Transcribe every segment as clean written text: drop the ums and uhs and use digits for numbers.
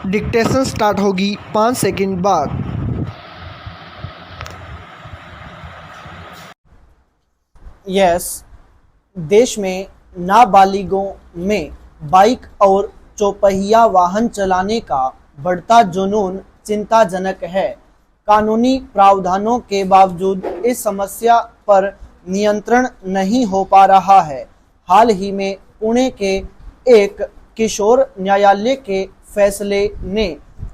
Dictation start होगी 5 second बाद। Yes, देश में नाबालिगों में बाइक और चौपहिया वाहन चलाने का बढ़ता जुनून चिंताजनक है। कानूनी प्रावधानों के बावजूद इस समस्या पर नियंत्रण नहीं हो पा रहा है। हाल ही में पुणे के एक किशोर न्यायालय के फैसले ने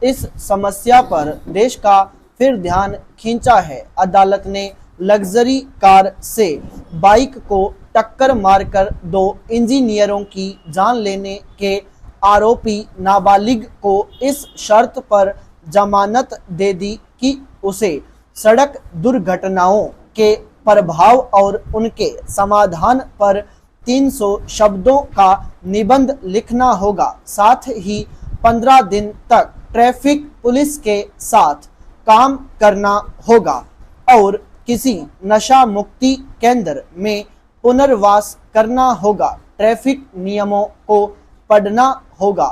इस समस्या पर देश का फिर ध्यान खींचा है। अदालत ने लग्जरी कार से बाइक को टक्कर मारकर 2 इंजीनियरों की जान लेने के आरोपी नाबालिग को इस शर्त पर जमानत दे दी कि उसे सड़क दुर्घटनाओं के प्रभाव और उनके समाधान पर 300 शब्दों का निबंध लिखना होगा। साथ ही 15 दिन तक ट्रैफिक पुलिस के साथ काम करना होगा और किसी नशा मुक्ति केंद्र में पुनर्वास करना होगा। ट्रैफिक नियमों को पढ़ना होगा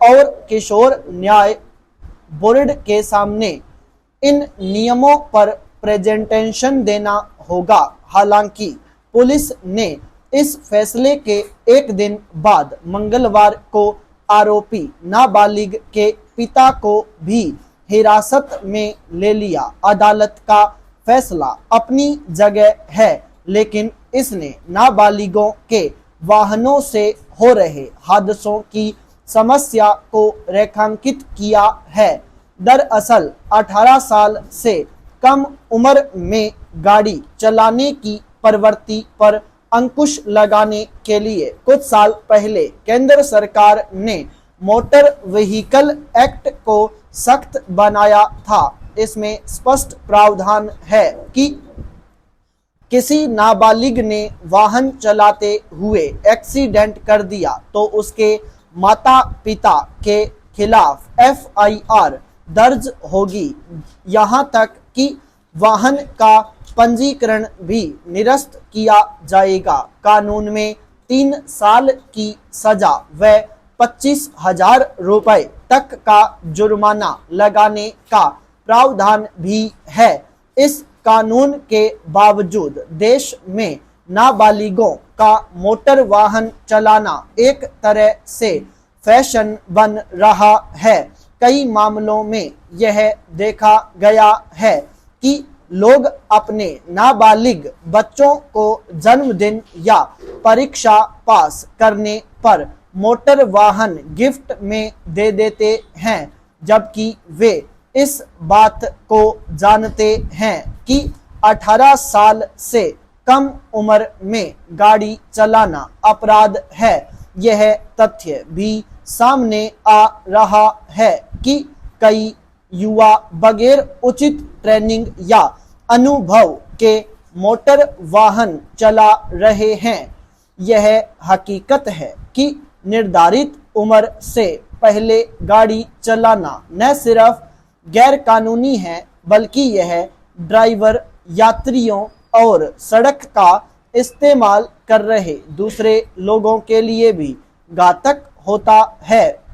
और किशोर न्याय बोर्ड के सामने इन नियमों पर प्रेजेंटेशन देना होगा। हालांकि पुलिस ने इस फैसले के एक दिन बाद मंगलवार को आरोपी नाबालिग के पिता को भी हिरासत में ले लिया। अदालत का फैसला अपनी जगह है, लेकिन इसने नाबालिगों के वाहनों से हो रहे हादसों की समस्या को रेखांकित किया है। दरअसल 18 साल से कम उम्र में गाड़ी चलाने की प्रवृत्ति पर अंकुश लगाने के लिए कुछ साल पहले केंद्र सरकार ने मोटर व्हीकल एक्ट को सख्त बनाया था। इसमें स्पष्ट प्रावधान है कि किसी नाबालिग ने वाहन चलाते हुए एक्सीडेंट कर दिया तो उसके माता पिता के खिलाफ FIR दर्ज होगी। यहाँ तक कि वाहन का पंजीकरण भी निरस्त किया जाएगा। कानून में 3 साल की सजा व 25,000 रुपए तक का जुर्माना लगाने का प्रावधान भी है। इस कानून के बावजूद देश में नाबालिगों का मोटर वाहन चलाना एक तरह से फैशन बन रहा है। कई मामलों में यह देखा गया है कि लोग अपने नाबालिग बच्चों को जन्मदिन या परीक्षा पास करने पर मोटर वाहन गिफ्ट में दे देते हैं, जबकि वे इस बात को जानते हैं कि 18 साल से कम उम्र में गाड़ी चलाना अपराध है। यह तथ्य भी सामने आ रहा है कि कई युवा बगैर उचित ट्रेनिंग या अनुभव के मोटर वाहन चला रहे हैं। यह हकीकत है कि निर्धारित उम्र से पहले गाड़ी चलाना न सिर्फ गैर कानूनी है, बल्कि यह ड्राइवर, यात्रियों और सड़क का इस्तेमाल कर रहे दूसरे लोगों के लिए भी घातक होता है।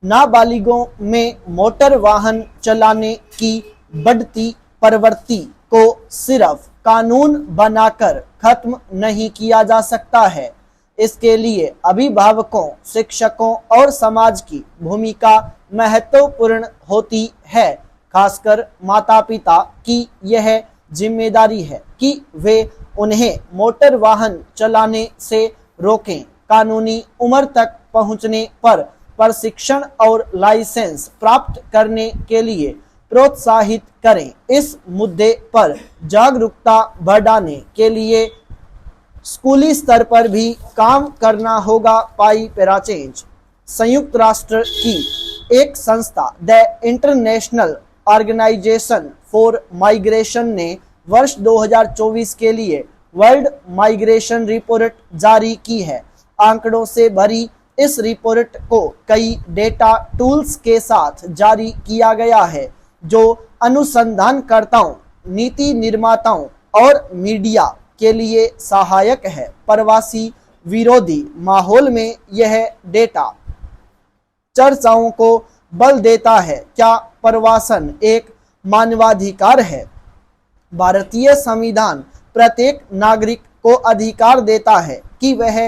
नाबालिगों में मोटर वाहन चलाने की बढ़ती प्रवृत्ति को सिर्फ कानून बनाकर खत्म नहीं किया जा सकता है। इसके लिए अभिभावकों, शिक्षकों और समाज की भूमिका महत्वपूर्ण होती है। खासकर माता पिता की यह जिम्मेदारी है कि वे उन्हें मोटर वाहन चलाने से रोकें, कानूनी उम्र तक पहुंचने पर प्रशिक्षण और लाइसेंस प्राप्त करने के लिए प्रोत्साहित करें। इस मुद्दे पर जागरूकता बढ़ाने के लिए स्कूली स्तर पर भी काम करना होगा। पाई पैरा चेंज संयुक्त राष्ट्र की एक संस्था the international organisation for migration ने वर्ष 2024 के लिए वर्ल्ड माइग्रेशन रिपोर्ट जारी की है। आंकड़ों से भरी इस रिपोर्ट को कई डेटा टूल्स के साथ जारी किया गया है, जो अनुसंधानकर्ताओं, नीति निर्माताओं और मीडिया के लिए सहायक है। प्रवासी विरोधी माहौल में यह डेटा चर्चाओं को बल देता है। क्या प्रवासन एक मानवाधिकार है? भारतीय संविधान प्रत्येक नागरिक को अधिकार देता है कि वह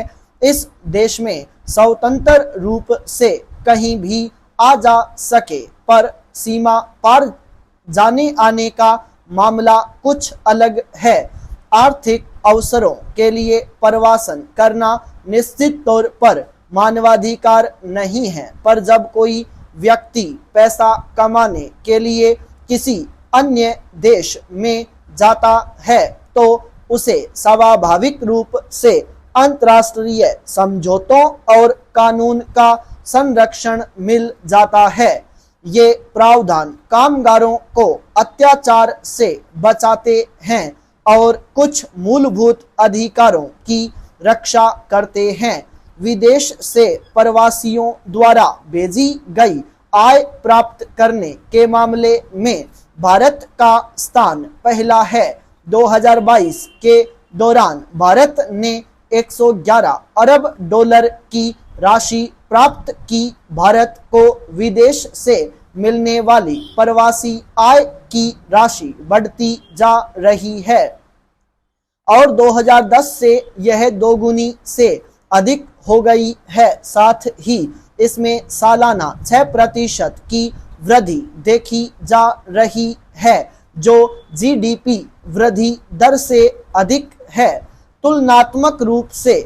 इस देश में स्वतंत्र रूप से कहीं भी आ जा सके, पर सीमा पार जाने आने का मामला कुछ अलग है। आर्थिक अवसरों के लिए प्रवासन करना निश्चित तौर पर मानवाधिकार नहीं है, पर जब कोई व्यक्ति पैसा कमाने के लिए किसी अन्य देश में जाता है तो उसे स्वाभाविक रूप से अंतर्राष्ट्रीय समझौतों और कानून का संरक्षण मिल जाता है। ये प्रावधान कामगारों को अत्याचार से बचाते हैं और कुछ मूलभूत अधिकारों की रक्षा करते हैं। विदेश से प्रवासियों द्वारा भेजी गई आय प्राप्त करने के मामले में भारत का स्थान पहला है। 2022 के दौरान भारत ने 111 अरब डॉलर की राशि प्राप्त की। भारत को विदेश से मिलने वाली प्रवासी आय की राशि बढ़ती जा रही है और 2010 से यह दोगुनी से अधिक हो गई है। साथ ही इसमें सालाना 6% की वृद्धि देखी जा रही है, जो जीडीपी वृद्धि दर से अधिक है। तुलनात्मक रूप से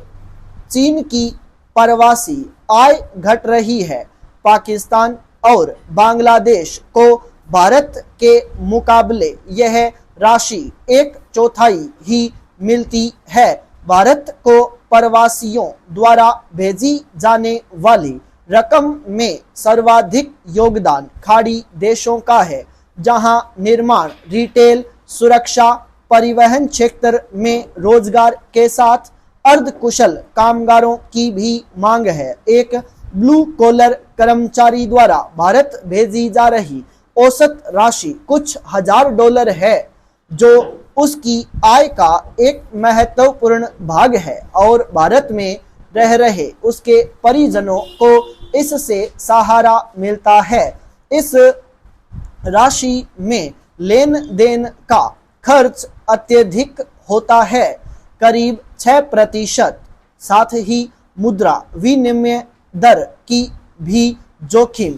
चीन की प्रवासी आय घट रही है। पाकिस्तान और बांग्लादेश को भारत के मुकाबले यह राशि 1/4 ही मिलती है। भारत को प्रवासियों द्वारा भेजी जाने वाली रकम में सर्वाधिक योगदान खाड़ी देशों का है, जहां निर्माण, रिटेल, सुरक्षा, परिवहन क्षेत्र में रोजगार के साथ अर्धकुशल कामगारों की भी मांग है। एक ब्लू कॉलर कर्मचारी द्वारा भारत भेजी जा रही औसत राशि कुछ हजार डॉलर है, जो उसकी आय का एक महत्वपूर्ण भाग है और भारत में रह रहे उसके परिजनों को इससे सहारा मिलता है। इस राशि में लेन देन का खर्च अत्यधिक होता है, करीब 6%। साथ ही मुद्रा विनिमय दर की भी जोखिम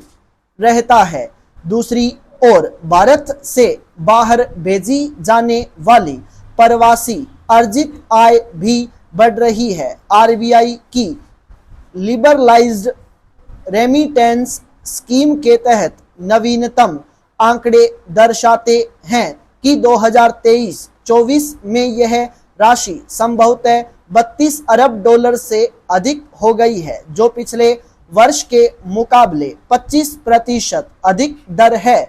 रहता है। दूसरी ओर भारत से बाहर भेजी जाने वाली प्रवासी अर्जित आय भी बढ़ रही है। आरबीआई की लिबरलाइज्ड रेमिटेंस स्कीम के तहत नवीनतम आंकड़े दर्शाते हैं कि 2023-24 में यह राशि संभवतः 32 अरब डॉलर से अधिक हो गई है, जो पिछले वर्ष के मुकाबले 25% अधिक दर है।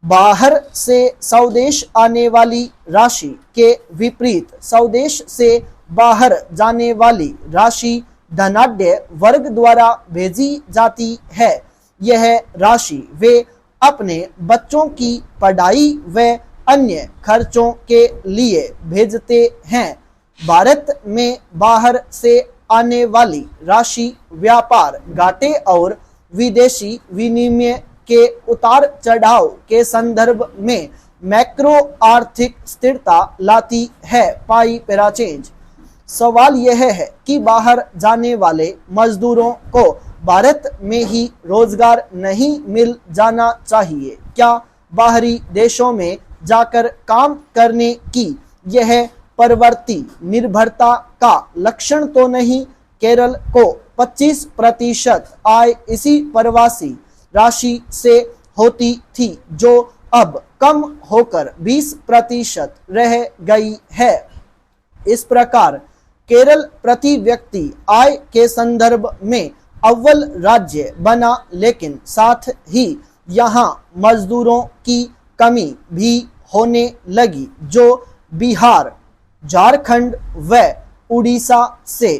बाहर से स्वदेश आने वाली राशि के विपरीत स्वदेश से बाहर जाने वाली राशि धनाढ्य वर्ग द्वारा भेजी जाती है। यह राशि वे अपने बच्चों की पढ़ाई व अन्य खर्चों के लिए भेजते हैं। भारत में बाहर से आने वाली राशि व्यापार घाटे और विदेशी विनिमय के उतार चढ़ाव के संदर्भ में मैक्रो आर्थिक स्थिरता लाती है। पाई पैरा चेंज। सवाल यह है कि बाहर जाने वाले मजदूरों को भारत में ही रोजगार नहीं मिल जाना चाहिए? क्या बाहरी देशों में जाकर काम करने की यह प्रवृत्ति निर्भरता का लक्षण तो नहीं? केरल को 25% आय इसी प्रवासी राशि से होती थी, जो अब कम होकर 20% रह गई है। इस प्रकार केरल प्रति व्यक्ति आय के संदर्भ में अव्वल राज्य बना, लेकिन साथ ही यहाँ मजदूरों की कमी भी होने लगी, जो बिहार, झारखंड व उड़ीसा से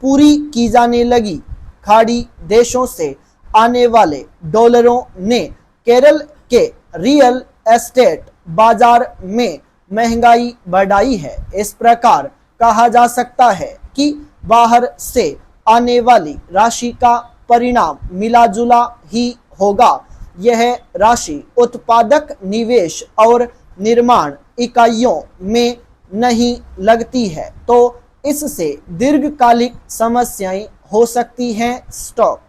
पूरी की जाने लगी। खाड़ी देशों से आने वाले डॉलरों ने केरल के रियल एस्टेट बाजार में महंगाई बढ़ाई है। इस प्रकार कहा जा सकता है कि बाहर से आने वाली राशि का परिणाम मिला जुला ही होगा, यह राशि उत्पादक निवेश और निर्माण इकाइयों में नहीं लगती है, तो इससे दीर्घकालिक समस्याएं हो सकती हैं। स्टॉक